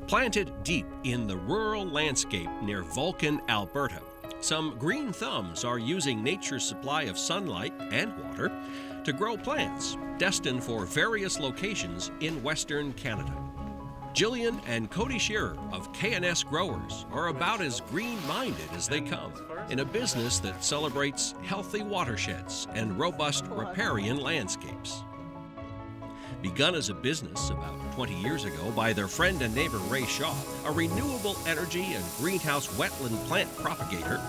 Planted deep in the rural landscape near Vulcan, Alberta, some green thumbs are using nature's supply of sunlight and water to grow plants destined for various locations in Western Canada. Jillian and Cody Shearer of KNS Growers are about as green-minded as they come in a business that celebrates healthy watersheds and robust riparian landscapes. Begun as a business about 20 years ago by their friend and neighbor Ray Shaw, a renewable energy and greenhouse wetland plant propagator,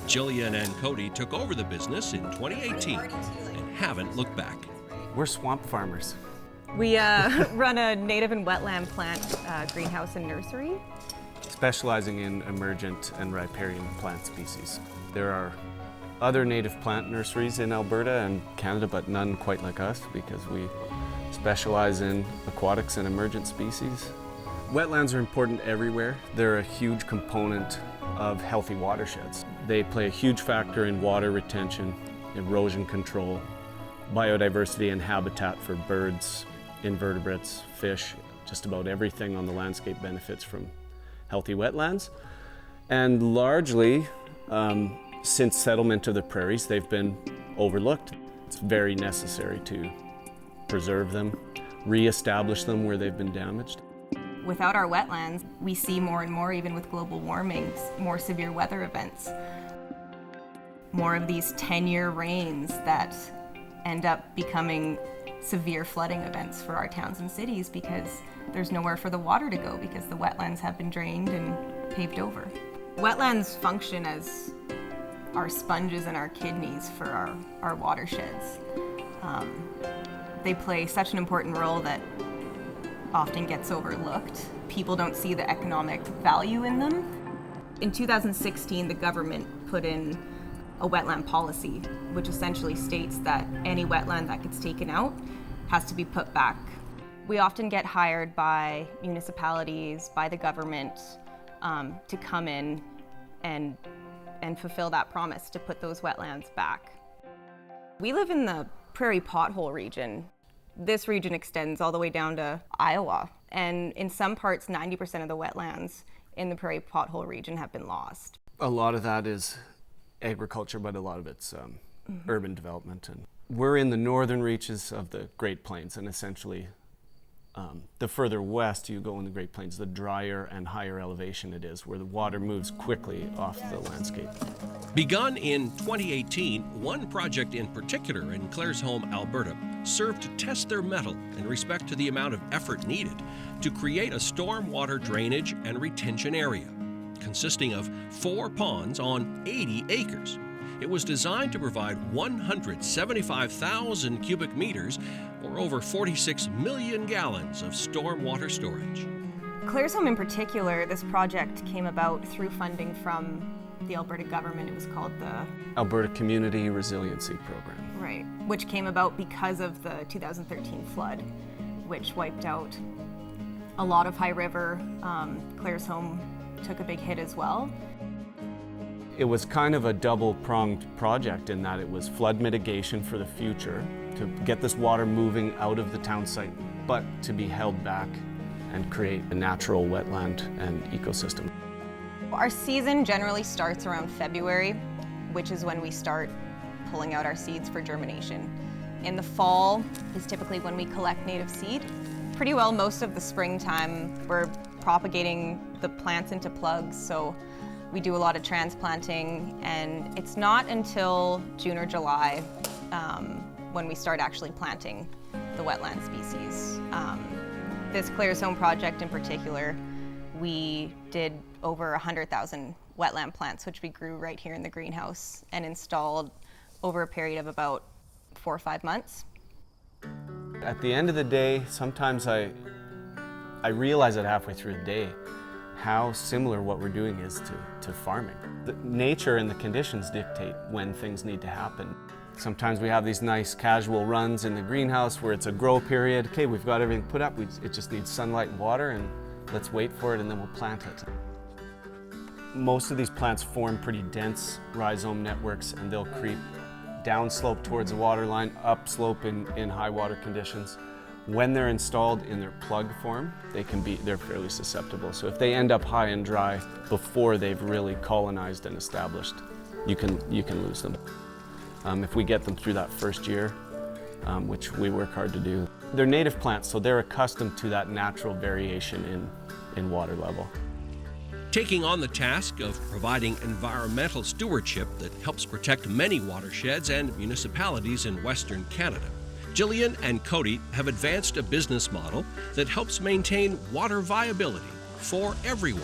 Jillian and Cody took over the business in 2018 and haven't looked back. We're swamp farmers. We run a native and wetland plant greenhouse and nursery. Specializing in emergent and riparian plant species. There are other native plant nurseries in Alberta and Canada, but none quite like us because we specialize in aquatics and emergent species. Wetlands are important everywhere. They're a huge component of healthy watersheds. They play a huge factor in water retention, erosion control, biodiversity and habitat for birds, invertebrates, fish. Just about everything on the landscape benefits from healthy wetlands. And largely, since settlement of the prairies, they've been overlooked. It's very necessary to preserve them, re-establish them where they've been damaged. Without our wetlands, we see more and more, even with global warming, more severe weather events. More of these 10-year rains that end up becoming severe flooding events for our towns and cities because there's nowhere for the water to go because the wetlands have been drained and paved over. Wetlands function as our sponges and our kidneys for our watersheds. They play such an important role that often gets overlooked. People don't see the economic value in them. In 2016, the government put in a wetland policy, which essentially states that any wetland that gets taken out has to be put back. We often get hired by municipalities, by the government, to come in and fulfill that promise to put those wetlands back. We live in the prairie pothole region. This region extends all the way down to Iowa, and in some parts, 90% of the wetlands in the prairie pothole region have been lost. A lot of that is agriculture, but a lot of it's urban development. And we're in the northern reaches of the Great Plains, and essentially the further west you go in the Great Plains, the drier and higher elevation it is, where the water moves quickly off the landscape. Begun in 2018, one project in particular in Claresholm, Alberta, served to test their mettle in respect to the amount of effort needed to create a stormwater drainage and retention area, consisting of 4 ponds on 80 acres. It was designed to provide 175,000 cubic meters, or over 46 million gallons of stormwater storage. Claresholm in particular, this project came about through funding from the Alberta government. It was called the Alberta Community Resiliency Program. Right, which came about because of the 2013 flood, which wiped out a lot of high river. Claresholm took a big hit as well. It was kind of a double-pronged project in that it was flood mitigation for the future, to get this water moving out of the town site, but to be held back and create a natural wetland and ecosystem. Our season generally starts around February, which is when we start pulling out our seeds for germination. In the fall is typically when we collect native seed. Pretty well most of the springtime we're propagating the plants into plugs, so we do a lot of transplanting, and it's not until June or July when we start actually planting the wetland species. This Claresholm project in particular, we did over 100,000 wetland plants, which we grew right here in the greenhouse and installed over a period of about 4 or 5 months. At the end of the day, sometimes I realize it halfway through the day how similar what we're doing is to farming. The nature and the conditions dictate when things need to happen. Sometimes we have these nice casual runs in the greenhouse where it's a grow period. Okay, we've got everything put up, it just needs sunlight and water, and let's wait for it and then we'll plant it. Most of these plants form pretty dense rhizome networks, and they'll creep downslope towards the water line, upslope in high water conditions, When they're installed in their plug form, they're fairly susceptible. So if they end up high and dry before they've really colonized and established, you can lose them. If we get them through that first year, which we work hard to do. They're native plants, so they're accustomed to that natural variation in water level. Taking on the task of providing environmental stewardship that helps protect many watersheds and municipalities in Western Canada, Jillian and Cody have advanced a business model that helps maintain water viability for everyone.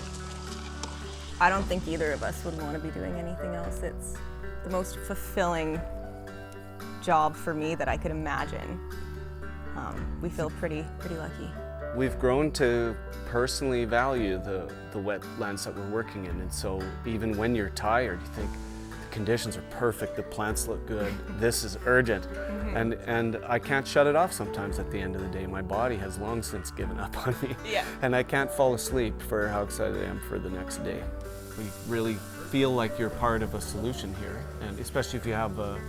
I don't think either of us would want to be doing anything else. It's the most fulfilling job for me that I could imagine. We feel pretty lucky. We've grown to personally value the wetlands that we're working in, and so even when you're tired, you think the conditions are perfect, the plants look good, this is urgent, and I can't shut it off sometimes at the end of the day. My body has long since given up on me, and I can't fall asleep for how excited I am for the next day. We really feel like you're part of a solution here, and especially if you have an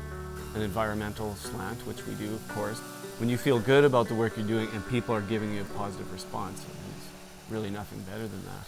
environmental slant, which we do, of course. When you feel good about the work you're doing and people are giving you a positive response, it's really nothing better than that.